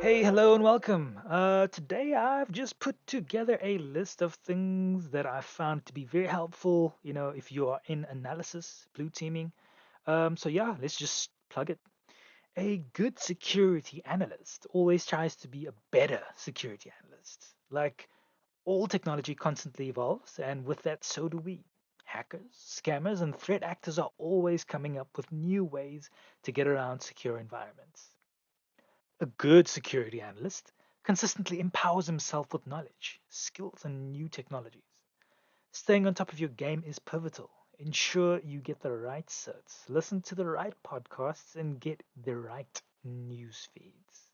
Hey, hello, and welcome. Today I've just put together a list of things that I found to be very helpful, if you are in analysis, blue teaming. So let's just plug it. A good security analyst always tries to be a better security analyst. Like all technology constantly evolves, and with that, so do we. Hackers, scammers, and threat actors are always coming up with new ways to get around secure environments. A good security analyst consistently empowers himself with knowledge, skills, and new technologies. Staying on top of your game is pivotal. Ensure you get the right certs, listen to the right podcasts, and get the right news feeds.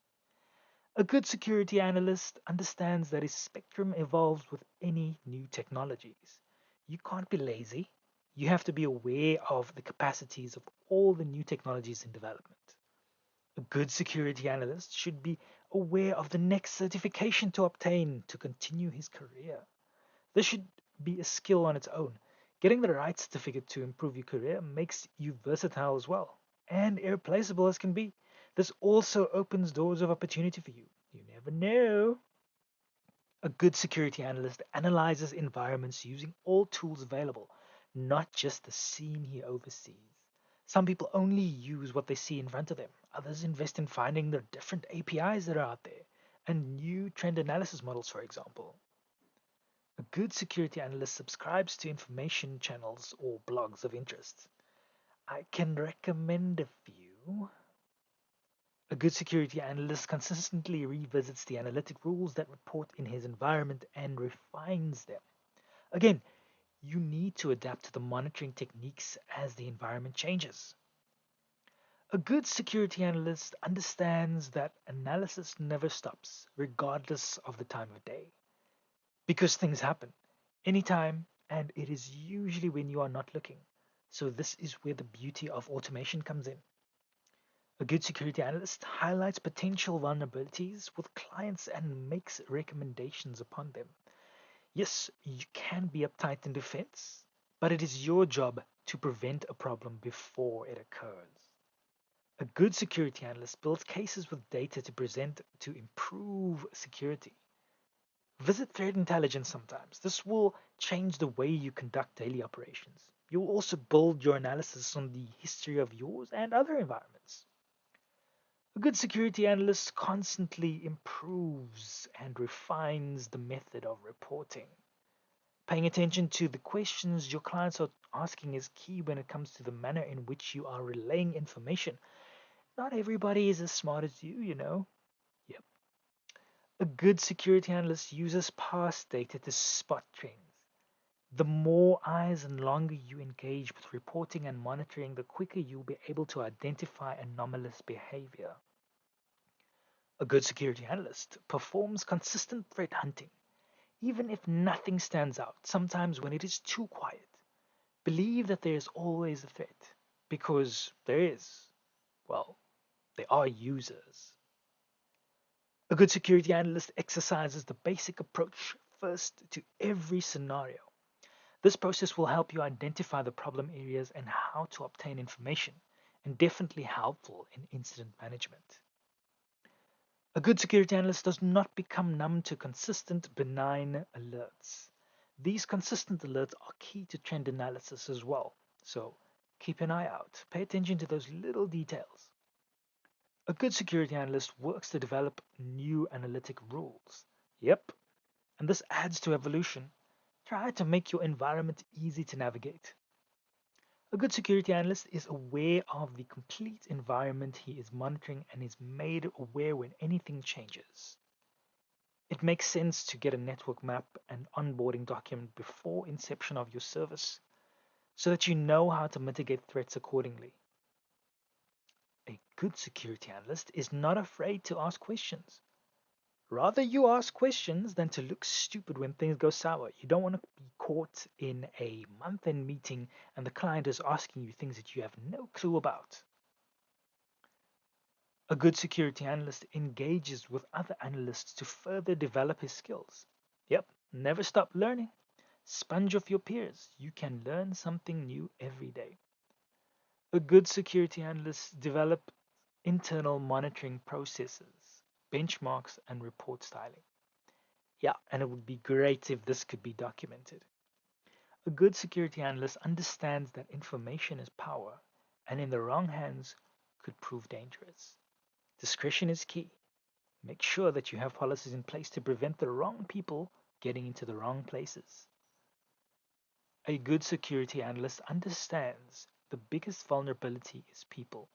A good security analyst understands that his spectrum evolves with any new technologies. You can't be lazy. You have to be aware of the capacities of all the new technologies in development. A good security analyst should be aware of the next certification to obtain to continue his career. This should be a skill on its own. Getting the right certificate to improve your career makes you versatile as well and irreplaceable as can be. This also opens doors of opportunity for you. You never know. A good security analyst analyzes environments using all tools available, not just the scene he oversees. Some people only use what they see in front of them. Others invest in finding the different APIs that are out there and new trend analysis models, for example. A good security analyst subscribes to information channels or blogs of interest. I can recommend a few. A good security analyst consistently revisits the analytic rules that report in his environment and refines them. Again, you need to adapt to the monitoring techniques as the environment changes. A good security analyst understands that analysis never stops, regardless of the time of day, because things happen anytime, and it is usually when you are not looking. So, this is where the beauty of automation comes in. A good security analyst highlights potential vulnerabilities with clients and makes recommendations upon them. Yes, you can be uptight in defense, but it is your job to prevent a problem before it occurs. A good security analyst builds cases with data to present to improve security. Visit threat intelligence sometimes. This will change the way you conduct daily operations. You will also build your analysis on the history of yours and other environments. A good security analyst constantly improves and refines the method of reporting. Paying attention to the questions your clients are asking is key when it comes to the manner in which you are relaying information. Not everybody is as smart as you. Yep. A good security analyst uses past data to spot trends. The more eyes and longer you engage with reporting and monitoring, the quicker you'll be able to identify anomalous behavior. A good security analyst performs consistent threat hunting, even if nothing stands out, sometimes when it is too quiet. Believe that there is always a threat, because there is. Well, they are users. A good security analyst exercises the basic approach first to every scenario. This process will help you identify the problem areas and how to obtain information, and definitely helpful in incident management. A good security analyst does not become numb to consistent, benign alerts. These consistent alerts are key to trend analysis as well. So keep an eye out. Pay attention to those little details. A good security analyst works to develop new analytic rules. Yep, and this adds to evolution. Try to make your environment easy to navigate. A good security analyst is aware of the complete environment he is monitoring and is made aware when anything changes. It makes sense to get a network map and onboarding document before inception of your service so that you know how to mitigate threats accordingly. A good security analyst is not afraid to ask questions. Rather you ask questions than to look stupid when things go sour. You don't want to be caught in a month-end meeting and the client is asking you things that you have no clue about. A good security analyst engages with other analysts to further develop his skills. Yep, never stop learning. Sponge off your peers. You can learn something new every day. A good security analyst develops internal monitoring processes. benchmarks, and report styling. Yeah, and it would be great if this could be documented. A good security analyst understands that information is power, and in the wrong hands could prove dangerous. Discretion is key. Make sure that you have policies in place to prevent the wrong people getting into the wrong places. A good security analyst understands the biggest vulnerability is people,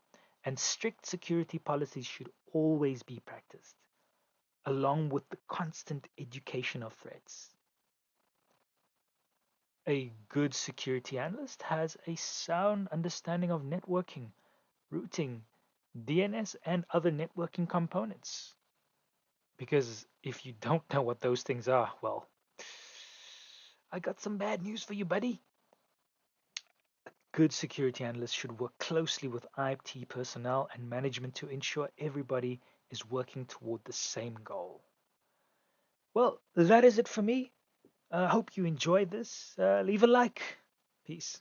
and strict security policies should always be practiced, along with the constant education of threats. A good security analyst has a sound understanding of networking, routing, DNS, and other networking components. Because if you don't know what those things are, well, I got some bad news for you, buddy. Good security analysts should work closely with IT personnel and management to ensure everybody is working toward the same goal. Well, that is it for me. I hope you enjoyed this. Leave a like. Peace.